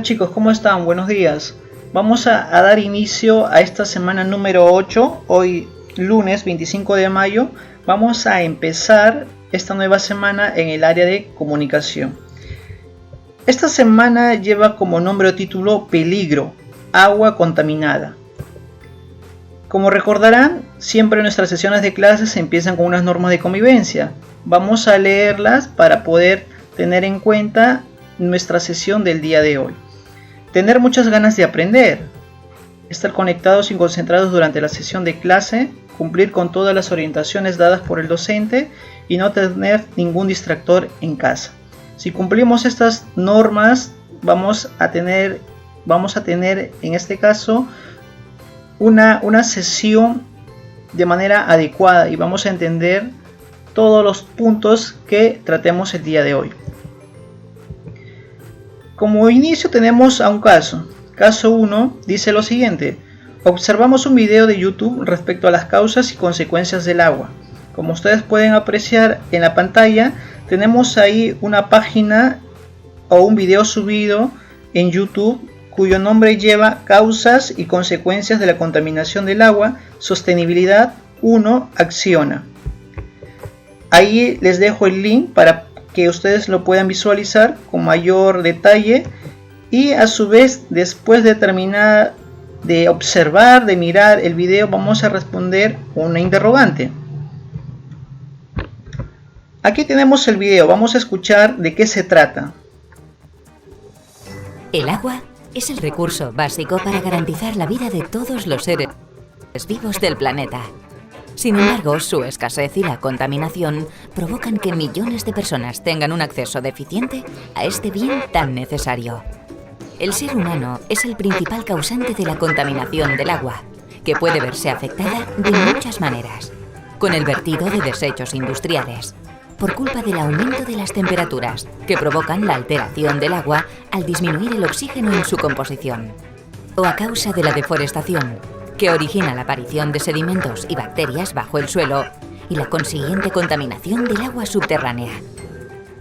Chicos, ¿cómo están? Buenos días. Vamos a dar inicio a esta semana número 8, hoy lunes 25 de mayo. Vamos a empezar esta nueva semana en el área de comunicación. Esta semana lleva como nombre o título Peligro, agua contaminada. Como recordarán, siempre nuestras sesiones de clases empiezan con unas normas de convivencia. Vamos a leerlas para poder tener en cuenta nuestra sesión del día de hoy. Tener muchas ganas de aprender, estar conectados y concentrados durante la sesión de clase, cumplir con todas las orientaciones dadas por el docente y no tener ningún distractor en casa. Si cumplimos estas normas, vamos a tener en este caso una sesión de manera adecuada y vamos a entender todos los puntos que tratemos el día de hoy. Como inicio tenemos a un caso. Caso 1 dice lo siguiente: observamos un video de YouTube respecto a las causas y consecuencias del agua. Como ustedes pueden apreciar en la pantalla, tenemos ahí una página o un video subido en YouTube cuyo nombre lleva Causas y consecuencias de la contaminación del agua, sostenibilidad 1, acciona. Ahí les dejo el link para que ustedes lo puedan visualizar con mayor detalle y a su vez, después de terminar de observar, de mirar el video, vamos a responder una interrogante. Aquí tenemos el video, vamos a escuchar de qué se trata. El agua es el recurso básico para garantizar la vida de todos los seres vivos del planeta. Sin embargo, su escasez y la contaminación provocan que millones de personas tengan un acceso deficiente a este bien tan necesario. El ser humano es el principal causante de la contaminación del agua, que puede verse afectada de muchas maneras, con el vertido de desechos industriales, por culpa del aumento de las temperaturas, que provocan la alteración del agua al disminuir el oxígeno en su composición, o a causa de la deforestación, que origina la aparición de sedimentos y bacterias bajo el suelo y la consiguiente contaminación del agua subterránea.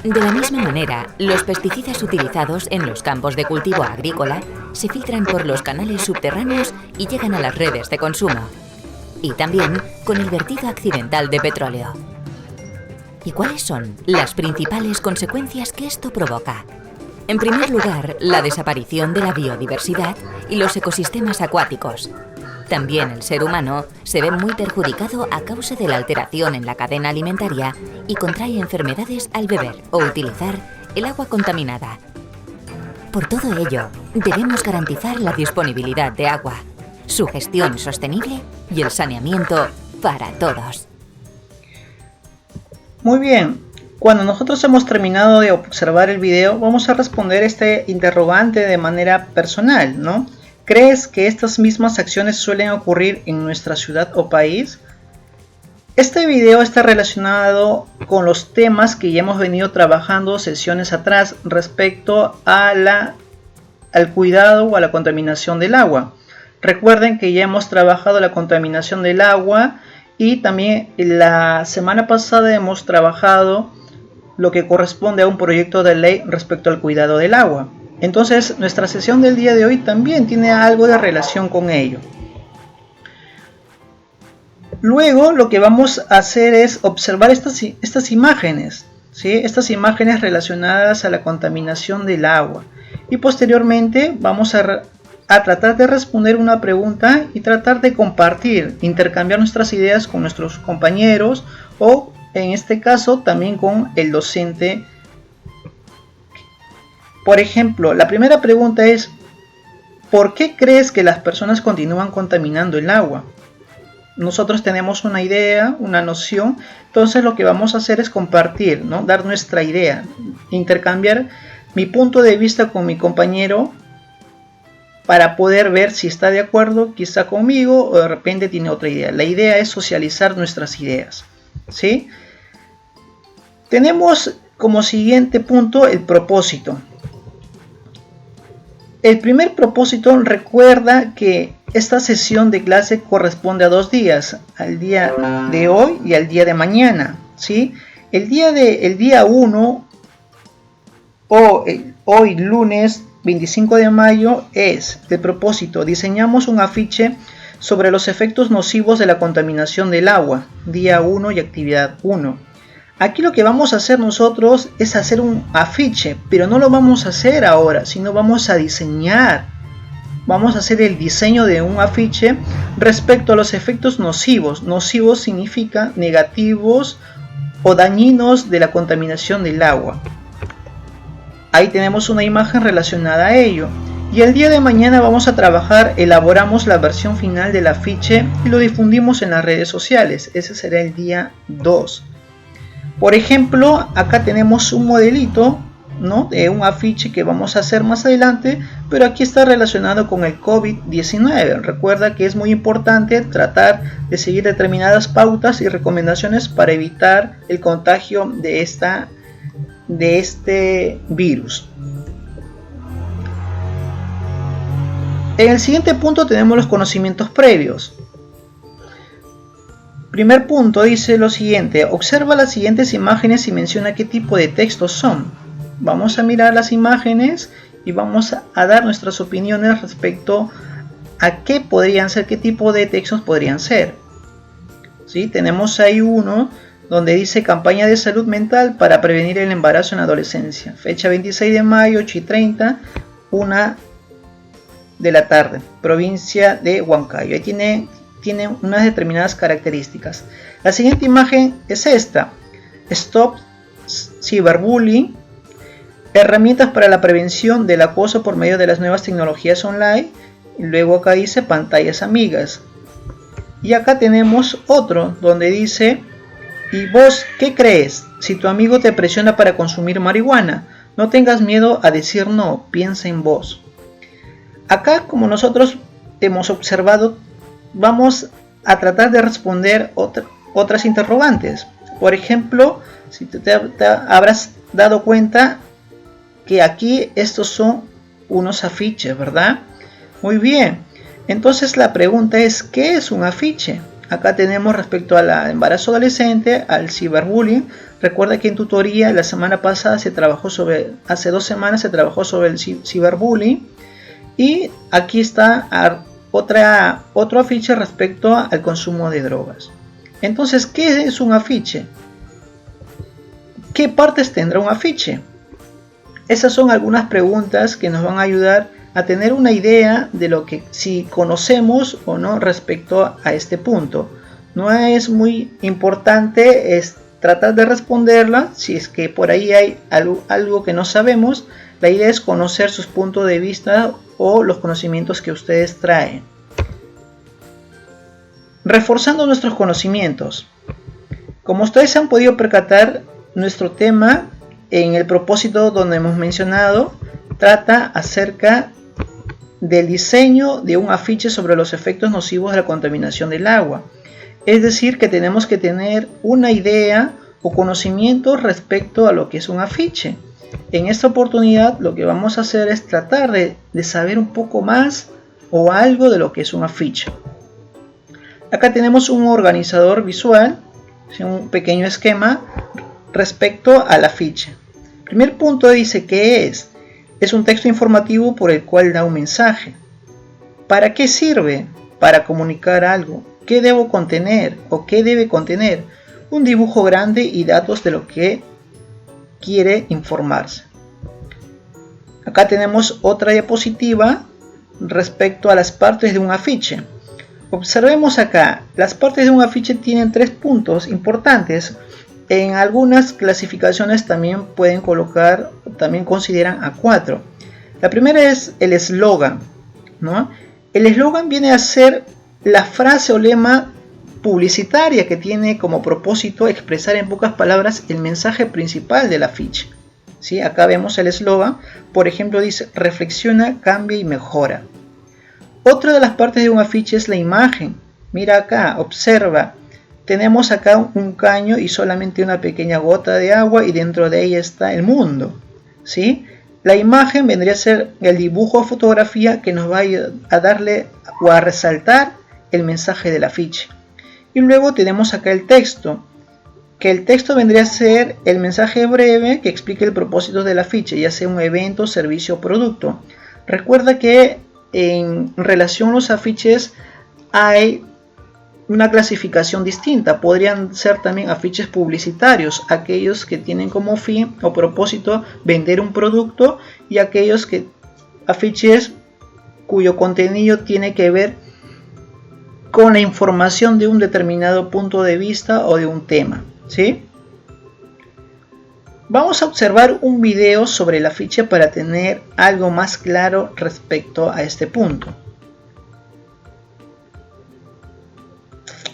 De la misma manera, los pesticidas utilizados en los campos de cultivo agrícola se filtran por los canales subterráneos y llegan a las redes de consumo, y también con el vertido accidental de petróleo. ¿Y cuáles son las principales consecuencias que esto provoca? En primer lugar, la desaparición de la biodiversidad y los ecosistemas acuáticos. También el ser humano se ve muy perjudicado a causa de la alteración en la cadena alimentaria y contrae enfermedades al beber o utilizar el agua contaminada. Por todo ello, debemos garantizar la disponibilidad de agua, su gestión sostenible y el saneamiento para todos. Muy bien, cuando nosotros hemos terminado de observar el video, vamos a responder este interrogante de manera personal, ¿no? ¿Crees que estas mismas acciones suelen ocurrir en nuestra ciudad o país? Este video está relacionado con los temas que ya hemos venido trabajando sesiones atrás respecto a al cuidado o a la contaminación del agua. Recuerden que ya hemos trabajado la contaminación del agua y también la semana pasada hemos trabajado lo que corresponde a un proyecto de ley respecto al cuidado del agua. Entonces, nuestra sesión del día de hoy también tiene algo de relación con ello. Luego, lo que vamos a hacer es observar estas imágenes, ¿sí? Estas imágenes relacionadas a la contaminación del agua. Y posteriormente vamos a tratar de responder una pregunta y tratar de compartir, intercambiar nuestras ideas con nuestros compañeros o, en este caso, también con el docente. Por ejemplo, la primera pregunta es: ¿por qué crees que las personas continúan contaminando el agua? Nosotros tenemos una idea, una noción, entonces lo que vamos a hacer es compartir, ¿no? Dar nuestra idea, intercambiar mi punto de vista con mi compañero para poder ver si está de acuerdo quizá conmigo o de repente tiene otra idea. La idea es socializar nuestras ideas, ¿sí? Tenemos como siguiente punto el propósito. El primer propósito, recuerda que esta sesión de clase corresponde a 2 días, al día de hoy y al día de mañana, ¿sí? El día 1 o hoy lunes 25 de mayo es el propósito: diseñamos un afiche sobre los efectos nocivos de la contaminación del agua, día 1 y actividad 1. Aquí lo que vamos a hacer nosotros es hacer un afiche, pero no lo vamos a hacer ahora, sino vamos a diseñar. Vamos a hacer el diseño de un afiche respecto a los efectos nocivos. Nocivos significa negativos o dañinos de la contaminación del agua. Ahí tenemos una imagen relacionada a ello. Y el día de mañana vamos a trabajar, elaboramos la versión final del afiche y lo difundimos en las redes sociales. Ese será el día 2. Por ejemplo, acá tenemos un modelito, ¿no?, de un afiche que vamos a hacer más adelante, pero aquí está relacionado con el COVID-19. Recuerda que es muy importante tratar de seguir determinadas pautas y recomendaciones para evitar el contagio de este virus. En el siguiente punto tenemos los conocimientos previos. Primer punto dice lo siguiente: observa las siguientes imágenes y menciona qué tipo de textos son. Vamos a mirar las imágenes y vamos a dar nuestras opiniones respecto a qué podrían ser, qué tipo de textos podrían ser. ¿Sí? Tenemos ahí uno donde dice campaña de salud mental para prevenir el embarazo en la adolescencia. Fecha 26 de mayo, 8:30, 1 de la tarde, provincia de Huancayo. Ahí tiene unas determinadas características. La siguiente imagen es esta: Stop Cyberbullying, herramientas para la prevención del acoso por medio de las nuevas tecnologías online. Y luego acá dice pantallas amigas. Y acá tenemos otro donde dice: ¿y vos qué crees? Si tu amigo te presiona para consumir marihuana, no tengas miedo a decir no, piensa en vos. Acá, como nosotros hemos observado, vamos a tratar de responder otras interrogantes. Por ejemplo, si te habrás dado cuenta que aquí estos son unos afiches, ¿verdad? Muy bien. Entonces la pregunta es: ¿qué es un afiche? Acá tenemos respecto al embarazo adolescente, al ciberbullying. Recuerda que en tutoría la semana pasada hace 2 semanas se trabajó sobre el ciberbullying. Y aquí está otro afiche respecto al consumo de drogas. Entonces, ¿qué es un afiche? ¿Qué partes tendrá un afiche? Esas son algunas preguntas que nos van a ayudar a tener una idea de lo que si conocemos o no respecto a este punto. No es muy importante tratar de responderla. Si es que por ahí hay algo que no sabemos, la idea es conocer sus puntos de vista o los conocimientos que ustedes traen. Reforzando nuestros conocimientos. Como ustedes se han podido percatar, nuestro tema en el propósito donde hemos mencionado trata acerca del diseño de un afiche sobre los efectos nocivos de la contaminación del agua. Es decir, que tenemos que tener una idea o conocimiento respecto a lo que es un afiche. En esta oportunidad lo que vamos a hacer es tratar de saber un poco más o algo de lo que es un afiche. Acá tenemos un organizador visual, un pequeño esquema respecto al afiche. Primer punto dice: ¿qué es? Es un texto informativo por el cual da un mensaje. ¿Para qué sirve? Para comunicar algo. ¿Qué debo contener o qué debe contener? Un dibujo grande y datos de lo que quiere informarse. Acá tenemos otra diapositiva respecto a las partes de un afiche. Observemos acá, las partes de un afiche tienen 3 puntos importantes. En algunas clasificaciones también consideran a 4. La primera es el eslogan, ¿no? El eslogan viene a ser la frase o lema publicitaria que tiene como propósito expresar en pocas palabras el mensaje principal del afiche. ¿Sí? Acá vemos el eslogan, por ejemplo dice: reflexiona, cambia y mejora. Otra de las partes de un afiche es la imagen. Mira acá, observa. Tenemos acá un caño y solamente una pequeña gota de agua y dentro de ella está el mundo. ¿Sí? La imagen vendría a ser el dibujo o fotografía que nos va a darle o a resaltar el mensaje del afiche. Y luego tenemos acá el texto, que el texto vendría a ser el mensaje breve que explique el propósito del afiche, ya sea un evento, servicio o producto. Recuerda que en relación a los afiches hay una clasificación distinta. Podrían ser también afiches publicitarios, aquellos que tienen como fin o propósito vender un producto, y aquellos que afiches cuyo contenido tiene que ver con la información de un determinado punto de vista o de un tema, ¿sí? Vamos a observar un video sobre el afiche para tener algo más claro respecto a este punto.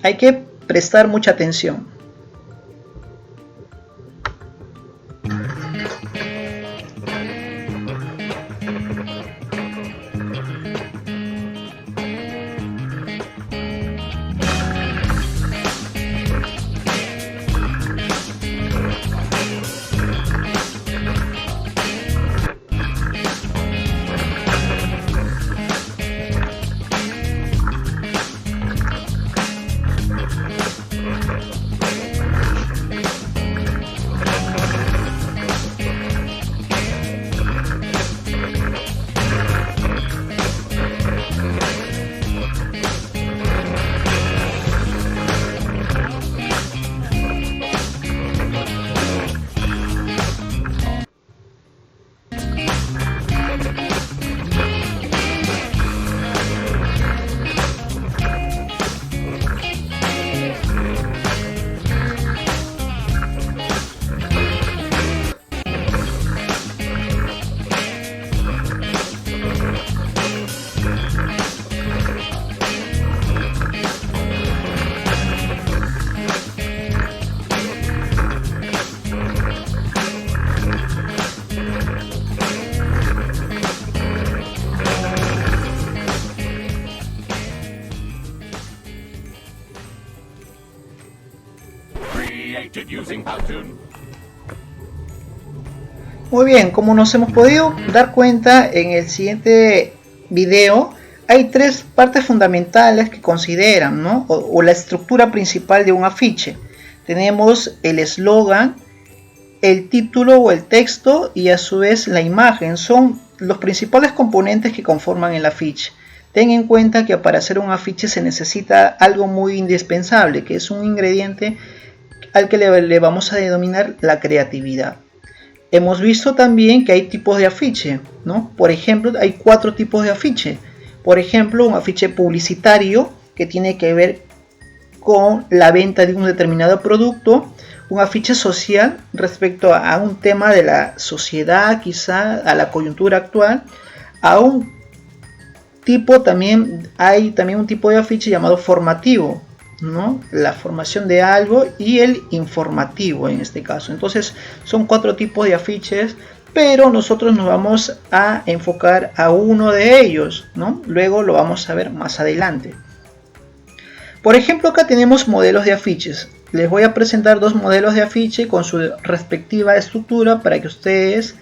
Hay que prestar mucha atención. Muy bien, como nos hemos podido dar cuenta en el siguiente video, hay tres partes fundamentales que consideran, ¿no? o la estructura principal de un afiche. Tenemos el eslogan, el título o el texto y a su vez la imagen. Son los principales componentes que conforman el afiche. Ten en cuenta que para hacer un afiche se necesita algo muy indispensable, que es un ingrediente al que le vamos a denominar la creatividad. Hemos visto también que hay tipos de afiche, ¿no? Por ejemplo, hay 4 tipos de afiche. Por ejemplo, un afiche publicitario que tiene que ver con la venta de un determinado producto. Un afiche social respecto a un tema de la sociedad, quizá a la coyuntura actual. A un tipo hay también un tipo de afiche llamado formativo, ¿no? La formación de algo, y el informativo en este caso. Entonces son 4 tipos de afiches, pero nosotros nos vamos a enfocar a uno de ellos, ¿no? Luego lo vamos a ver más adelante. Por ejemplo, acá tenemos modelos de afiches. Les voy a presentar 2 modelos de afiche con su respectiva estructura para que ustedes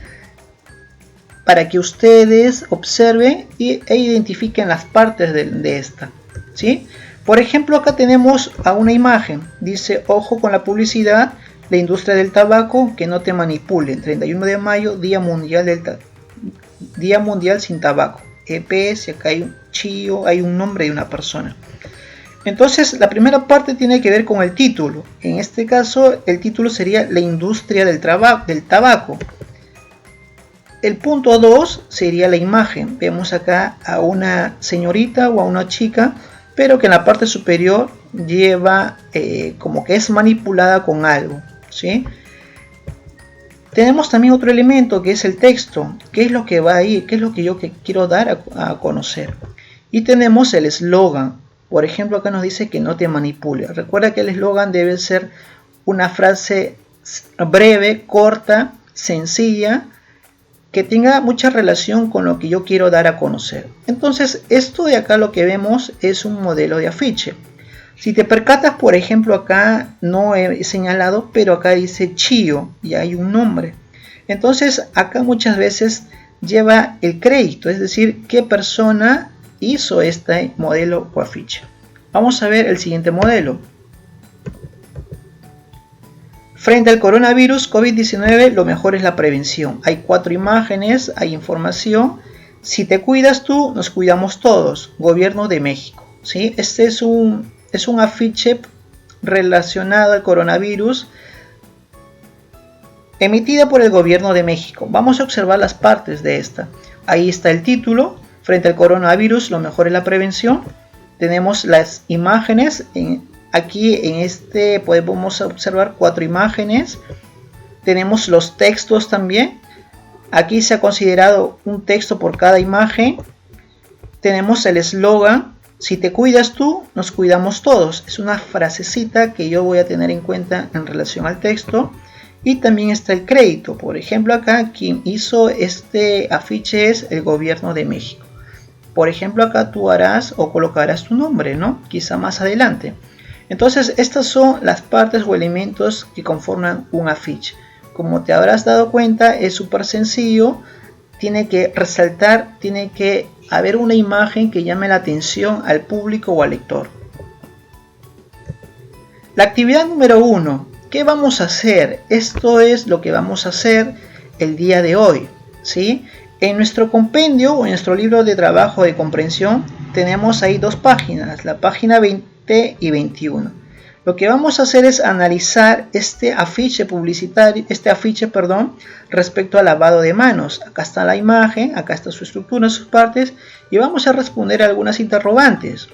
observen e identifiquen las partes de esta, ¿sí? Por ejemplo, acá tenemos a una imagen. Dice: ojo con la publicidad, la industria del tabaco, que no te manipule. 31 de mayo, Día Mundial sin Tabaco. EPS, acá hay un chío, hay un nombre de una persona. Entonces, la primera parte tiene que ver con el título. En este caso, el título sería la industria del tabaco. El punto 2 sería la imagen. Vemos acá a una señorita o a una chica, pero que en la parte superior lleva como que es manipulada con algo, ¿sí? Tenemos también otro elemento que es el texto. ¿Qué es lo que va ahí? ¿Qué es lo que yo quiero dar a conocer? Y tenemos el eslogan. Por ejemplo, acá nos dice que no te manipule. Recuerda que el eslogan debe ser una frase breve, corta, sencilla, que tenga mucha relación con lo que yo quiero dar a conocer. Entonces, esto de acá lo que vemos es un modelo de afiche. Si te percatas, por ejemplo, acá no he señalado, pero acá dice chío y hay un nombre. Entonces, acá muchas veces lleva el crédito, es decir, qué persona hizo este modelo o afiche. Vamos a ver el siguiente modelo. Frente al coronavirus COVID-19, lo mejor es la prevención. Hay 4 imágenes, hay información. Si te cuidas tú, nos cuidamos todos. Gobierno de México. ¿Sí? Este es un afiche relacionado al coronavirus emitida por el Gobierno de México. Vamos a observar las partes de esta. Ahí está el título. Frente al coronavirus, lo mejor es la prevención. Tenemos las imágenes. Aquí en este podemos observar 4 imágenes. Tenemos los textos también. Aquí se ha considerado un texto por cada imagen. Tenemos el eslogan: si te cuidas tú, nos cuidamos todos. Es una frasecita que yo voy a tener en cuenta en relación al texto. Y también está el crédito. Por ejemplo, acá quien hizo este afiche es el Gobierno de México. Por ejemplo, acá tú harás o colocarás tu nombre, ¿no? Quizá más adelante. Entonces, estas son las partes o elementos que conforman un afiche. Como te habrás dado cuenta, es súper sencillo. Tiene que resaltar, tiene que haber una imagen que llame la atención al público o al lector. La actividad número 1. ¿Qué vamos a hacer? Esto es lo que vamos a hacer el día de hoy, ¿sí? En nuestro compendio o en nuestro libro de trabajo de comprensión tenemos ahí 2 páginas, la página 20 y 21. Lo que vamos a hacer es analizar este afiche publicitario, respecto al lavado de manos. Acá está la imagen, acá está su estructura, sus partes, y vamos a responder a algunas interrogantes.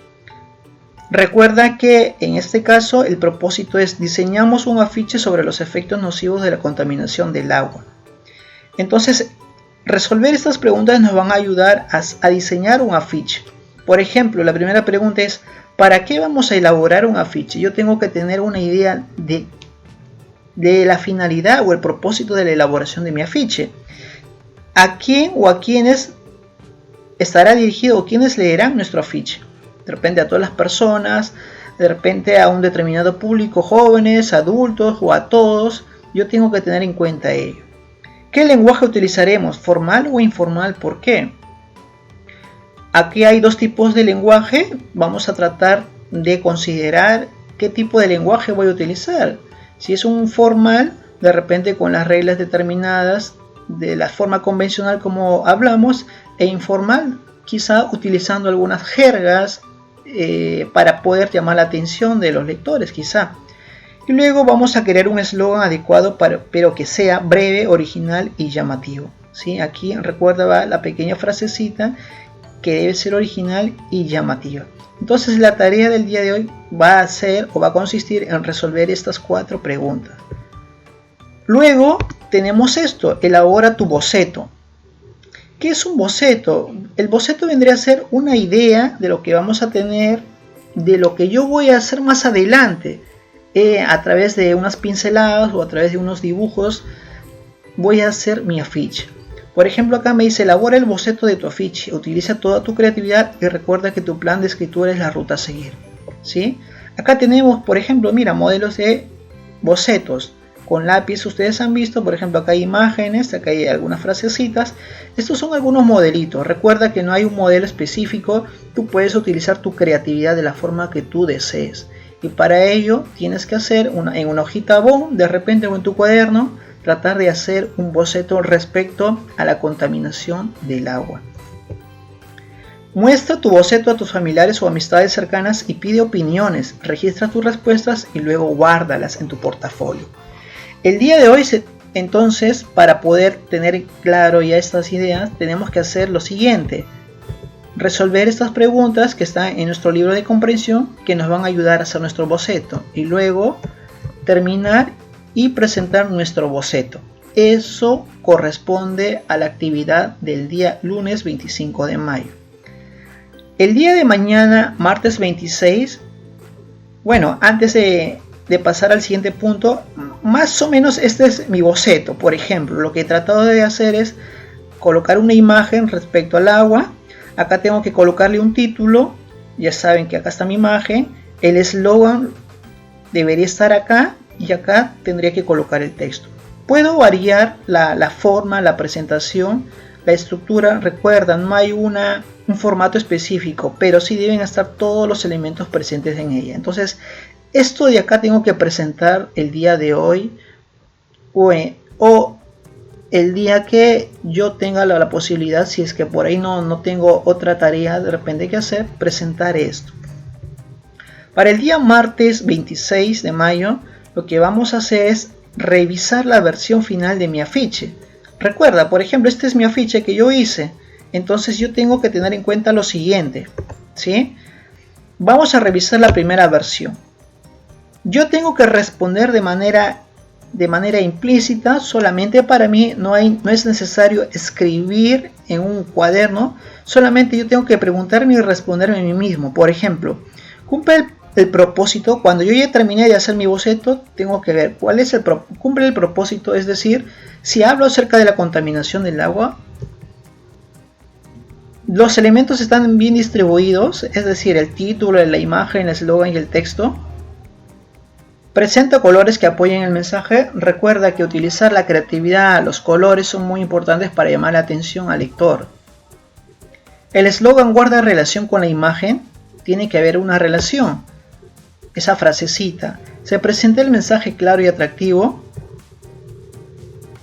Recuerda que en este caso el propósito es: diseñamos un afiche sobre los efectos nocivos de la contaminación del agua. Entonces, resolver estas preguntas nos van a ayudar a diseñar un afiche. Por ejemplo, la primera pregunta es: ¿para qué vamos a elaborar un afiche? Yo tengo que tener una idea de la finalidad o el propósito de la elaboración de mi afiche. ¿A quién o a quiénes estará dirigido o quiénes leerán nuestro afiche? De repente a todas las personas, de repente a un determinado público, jóvenes, adultos o a todos. Yo tengo que tener en cuenta ello. ¿Qué lenguaje utilizaremos? ¿Formal o informal? ¿Por qué? Aquí hay 2 tipos de lenguaje. Vamos a tratar de considerar qué tipo de lenguaje voy a utilizar. Si es un formal, de repente con las reglas determinadas de la forma convencional como hablamos, e informal, quizá utilizando algunas jergas para poder llamar la atención de los lectores, quizá. Y luego vamos a crear un eslogan adecuado, pero que sea breve, original y llamativo. ¿Sí? Aquí recuerda la pequeña frasecita que debe ser original y llamativa. Entonces la tarea del día de hoy va a consistir en resolver estas 4 preguntas. Luego tenemos esto: elabora tu boceto. ¿Qué es un boceto? El boceto vendría a ser una idea de lo que vamos a tener, de lo que yo voy a hacer más adelante. A través de unas pinceladas o a través de unos dibujos voy a hacer mi afiche. Por ejemplo, acá me dice: elabora el boceto de tu afiche, utiliza toda tu creatividad y recuerda que tu plan de escritura es la ruta a seguir. ¿Sí? Acá tenemos, por ejemplo, mira, modelos de bocetos con lápiz. Ustedes han visto, por ejemplo, acá hay imágenes, acá hay algunas frasecitas. Estos son algunos modelitos. Recuerda que no hay un modelo específico, tú puedes utilizar tu creatividad de la forma que tú desees. Y para ello tienes que hacer en una hojita bond, de repente, o en tu cuaderno, tratar de hacer un boceto respecto a la contaminación del agua. Muestra tu boceto a tus familiares o amistades cercanas y pide opiniones. Registra tus respuestas y luego guárdalas en tu portafolio. El día de hoy, entonces, para poder tener claro ya estas ideas, tenemos que hacer lo siguiente: resolver estas preguntas que están en nuestro libro de comprensión, que nos van a ayudar a hacer nuestro boceto, y luego terminar y presentar nuestro boceto. Eso corresponde a la actividad del día lunes 25 de mayo. El día de mañana, martes 26, bueno, antes de pasar al siguiente punto, más o menos este es mi boceto. Por ejemplo, lo que he tratado de hacer es colocar una imagen respecto al agua. Acá tengo que colocarle un título. Ya saben que acá está mi imagen. El eslogan debería estar acá y acá tendría que colocar el texto. Puedo variar la forma, la presentación, la estructura. Recuerda, no hay un formato específico, pero sí deben estar todos los elementos presentes en ella. Entonces, esto de acá tengo que presentar el día de hoy o el día que yo tenga la posibilidad, si es que por ahí no tengo otra tarea de repente que hacer, presentar esto. Para el día martes 26 de mayo, lo que vamos a hacer es revisar la versión final de mi afiche. Recuerda, por ejemplo, este es mi afiche que yo hice. Entonces yo tengo que tener en cuenta lo siguiente, ¿sí? Vamos a revisar la primera versión. Yo tengo que responder de manera implícita. Solamente para mí no es necesario escribir en un cuaderno. Solamente yo tengo que preguntarme y responderme a mí mismo. Por ejemplo, cumple el propósito. Cuando yo ya terminé de hacer mi boceto, tengo que ver cuál es cumple el propósito. Es decir, si hablo acerca de la contaminación del agua, los elementos están bien distribuidos, es decir, el título, la imagen, el eslogan y el texto. Presenta colores que apoyen el mensaje. Recuerda que utilizar la creatividad, los colores son muy importantes para llamar la atención al lector. El eslogan guarda relación con la imagen. Tiene que haber una relación. Esa frasecita. Se presenta el mensaje claro y atractivo.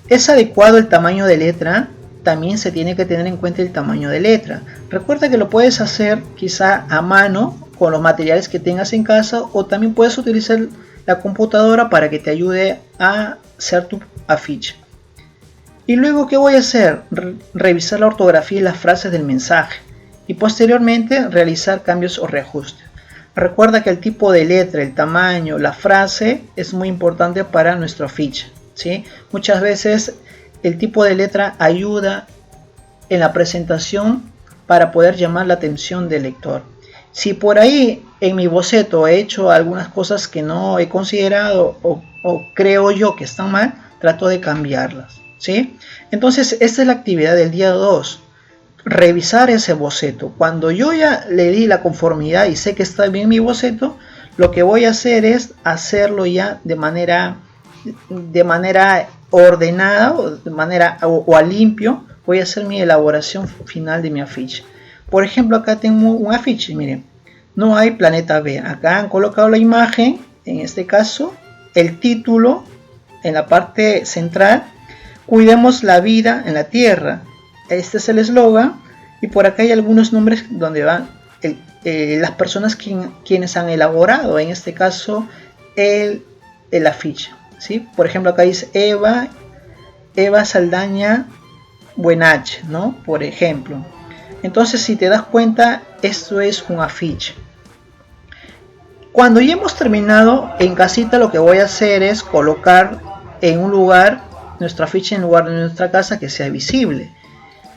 Es adecuado el tamaño de letra. También se tiene que tener en cuenta el tamaño de letra. Recuerda que lo puedes hacer quizá a mano con los materiales que tengas en casa, o también puedes utilizar la computadora para que te ayude a hacer tu afiche. Y luego, ¿qué voy a hacer? Revisar la ortografía y las frases del mensaje, y posteriormente realizar cambios o reajustes. Recuerda que el tipo de letra, el tamaño, la frase es muy importante para nuestro afiche, ¿sí? Muchas veces el tipo de letra ayuda en la presentación para poder llamar la atención del lector. Si por ahí en mi boceto he hecho algunas cosas que no he considerado o creo yo que están mal, trato de cambiarlas, ¿sí? Entonces esta es la actividad del día 2. Revisar ese boceto. Cuando yo ya le di la conformidad y sé que está bien mi boceto, lo que voy a hacer es hacerlo ya de manera ordenada o a limpio. Voy a hacer mi elaboración final de mi afiche. Por ejemplo, acá tengo un afiche, miren, no hay planeta B. Acá han colocado la imagen, en este caso el título en la parte central, cuidemos la vida en la tierra. Este es el eslogan, y por acá hay algunos nombres donde van las personas quienes han elaborado, en este caso el afiche, ¿sí? Por ejemplo, acá dice Eva Saldaña Buenache, ¿no? Por ejemplo. Entonces, si te das cuenta, esto es un afiche. Cuando ya hemos terminado en casita, lo que voy a hacer es colocar en un lugar nuestro afiche, en lugar de nuestra casa, que sea visible.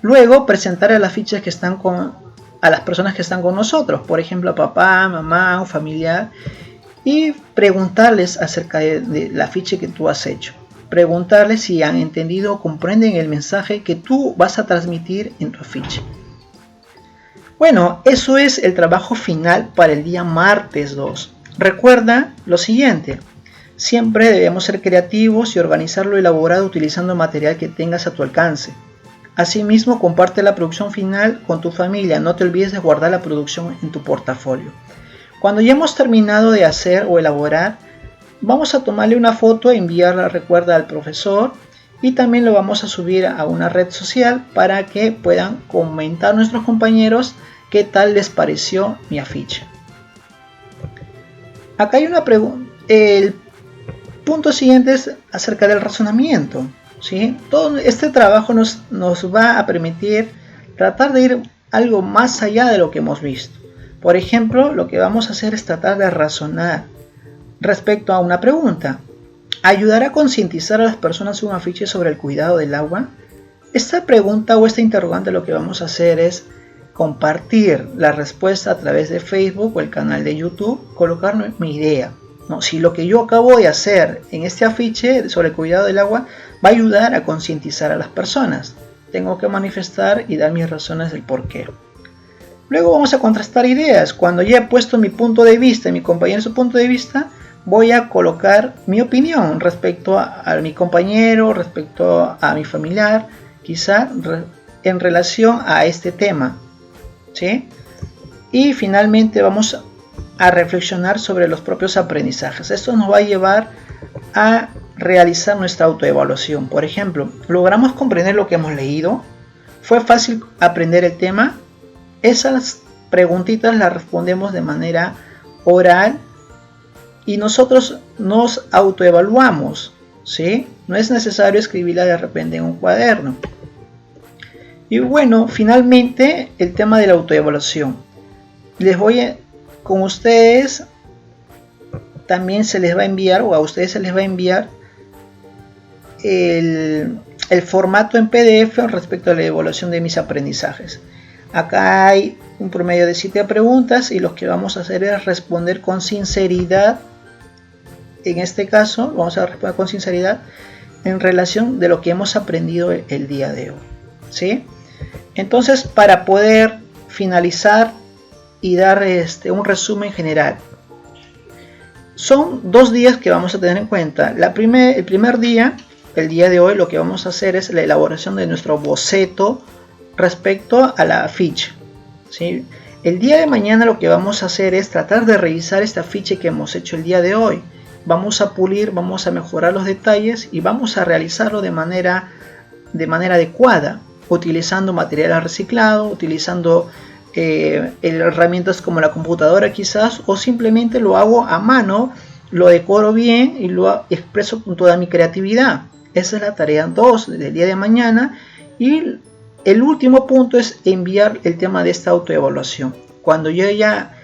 Luego presentar el afiche a las personas que están con nosotros, por ejemplo a papá, mamá, un familiar, y preguntarles acerca del afiche que tú has hecho. Preguntarles si han entendido o comprenden el mensaje que tú vas a transmitir en tu afiche. Bueno, eso es el trabajo final para el día martes 2. Recuerda lo siguiente: siempre debemos ser creativos y organizar lo elaborado utilizando material que tengas a tu alcance. Asimismo, comparte la producción final con tu familia. No te olvides de guardar la producción en tu portafolio. Cuando ya hemos terminado de hacer o elaborar, vamos a tomarle una foto e enviarla, recuerda, al profesor, y también lo vamos a subir a una red social para que puedan comentar nuestros compañeros qué tal les pareció mi afiche. Acá hay una pregunta. El punto siguiente es acerca del razonamiento, ¿sí? Todo este trabajo nos va a permitir tratar de ir algo más allá de lo que hemos visto. Por ejemplo, lo que vamos a hacer es tratar de razonar respecto a una pregunta. ¿Ayudará a concientizar a las personas un afiche sobre el cuidado del agua? Esta pregunta o esta interrogante, lo que vamos a hacer es compartir la respuesta a través de Facebook o el canal de YouTube, colocar mi idea. No, si lo que yo acabo de hacer en este afiche sobre el cuidado del agua va a ayudar a concientizar a las personas, tengo que manifestar y dar mis razones del por qué. Luego vamos a contrastar ideas. Cuando ya he puesto mi punto de vista y mi compañero su punto de vista, voy a colocar mi opinión respecto a mi compañero, respecto a mi familiar, quizá en relación a este tema, ¿sí? Y finalmente vamos a reflexionar sobre los propios aprendizajes. Esto nos va a llevar a realizar nuestra autoevaluación. Por ejemplo, ¿logramos comprender lo que hemos leído? ¿Fue fácil aprender el tema? Esas preguntitas las respondemos de manera oral y nosotros nos autoevaluamos, ¿sí? No es necesario escribirla de repente en un cuaderno. Y bueno, finalmente el tema de la autoevaluación. Con ustedes también se les va a enviar, o a ustedes se les va a enviar el formato en PDF respecto a la evaluación de mis aprendizajes. Acá hay un promedio de 7 preguntas y lo que vamos a hacer es responder con sinceridad. En este caso vamos a responder con sinceridad en relación de lo que hemos aprendido el día de hoy, ¿sí? Entonces, para poder finalizar y dar un resumen general, son 2 días que vamos a tener en cuenta. El primer día, el día de hoy, lo que vamos a hacer es la elaboración de nuestro boceto respecto a la ficha, ¿sí? El día de mañana lo que vamos a hacer es tratar de revisar esta ficha que hemos hecho el día de hoy. Vamos a pulir, vamos a mejorar los detalles y vamos a realizarlo de manera adecuada, utilizando material reciclado, utilizando herramientas como la computadora quizás, o simplemente lo hago a mano, lo decoro bien y lo expreso con toda mi creatividad. Esa es la tarea 2 del día de mañana. Y el último punto es enviar el tema de esta autoevaluación. Cuando yo ya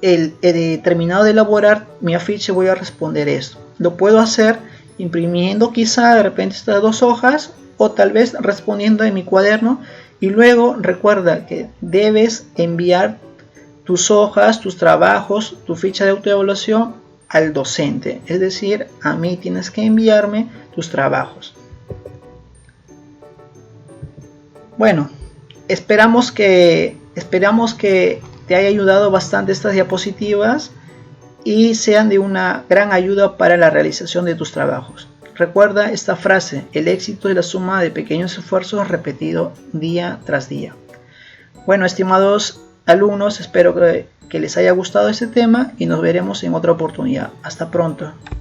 he terminado de elaborar mi afiche, voy a responder esto. Lo puedo hacer imprimiendo quizá de repente estas 2 hojas, o tal vez respondiendo en mi cuaderno. Y luego recuerda que debes enviar tus hojas, tus trabajos, tu ficha de autoevaluación al docente. Es decir, a mí tienes que enviarme tus trabajos. Bueno, esperamos que te haya ayudado bastante estas diapositivas y sean de una gran ayuda para la realización de tus trabajos. Recuerda esta frase: el éxito es la suma de pequeños esfuerzos repetidos día tras día. Bueno, estimados alumnos, espero que les haya gustado este tema y nos veremos en otra oportunidad. Hasta pronto.